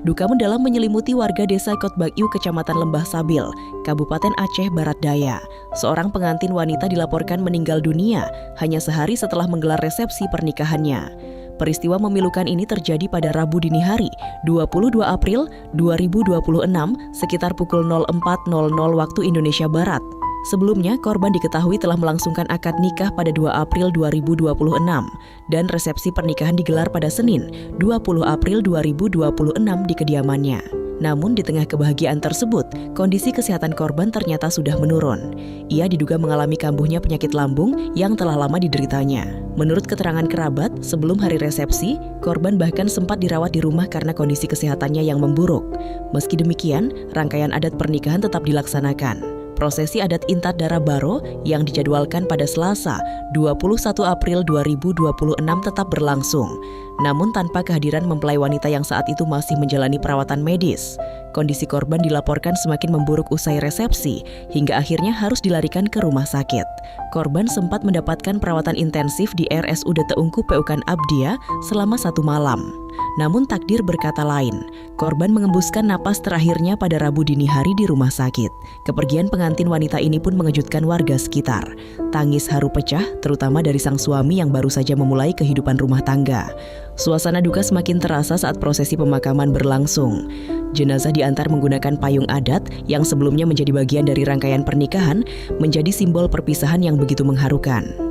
Duka mendalam menyelimuti warga desa Kotbagyu, Kecamatan Lembah Sabil, Kabupaten Aceh Barat Daya. Seorang pengantin wanita dilaporkan meninggal dunia hanya sehari setelah menggelar resepsi pernikahannya. Peristiwa memilukan ini terjadi pada Rabu dini hari, 22 April 2026, sekitar pukul 04.00 waktu Indonesia Barat. Sebelumnya, korban diketahui telah melangsungkan akad nikah pada 2 April 2026 dan resepsi pernikahan digelar pada Senin, 20 April 2026 di kediamannya. Namun di tengah kebahagiaan tersebut, kondisi kesehatan korban ternyata sudah menurun. Ia diduga mengalami kambuhnya penyakit lambung yang telah lama dideritanya. Menurut keterangan kerabat, sebelum hari resepsi, korban bahkan sempat dirawat di rumah karena kondisi kesehatannya yang memburuk. Meski demikian, rangkaian adat pernikahan tetap dilaksanakan. Prosesi adat Intat Dara Baro yang dijadwalkan pada Selasa, 21 April 2026 tetap berlangsung. Namun tanpa kehadiran mempelai wanita yang saat itu masih menjalani perawatan medis. Kondisi korban dilaporkan semakin memburuk usai resepsi, hingga akhirnya harus dilarikan ke rumah sakit. Korban sempat mendapatkan perawatan intensif di RSUD Teungku Peukan Abdia selama 1 malam. Namun takdir berkata lain, korban mengembuskan napas terakhirnya pada Rabu dini hari di rumah sakit. Kepergian pengantin wanita ini pun mengejutkan warga sekitar. Tangis haru pecah, terutama dari sang suami yang baru saja memulai kehidupan rumah tangga. Suasana duka semakin terasa saat prosesi pemakaman berlangsung. Jenazah diantar menggunakan payung adat yang sebelumnya menjadi bagian dari rangkaian pernikahan, menjadi simbol perpisahan yang begitu mengharukan.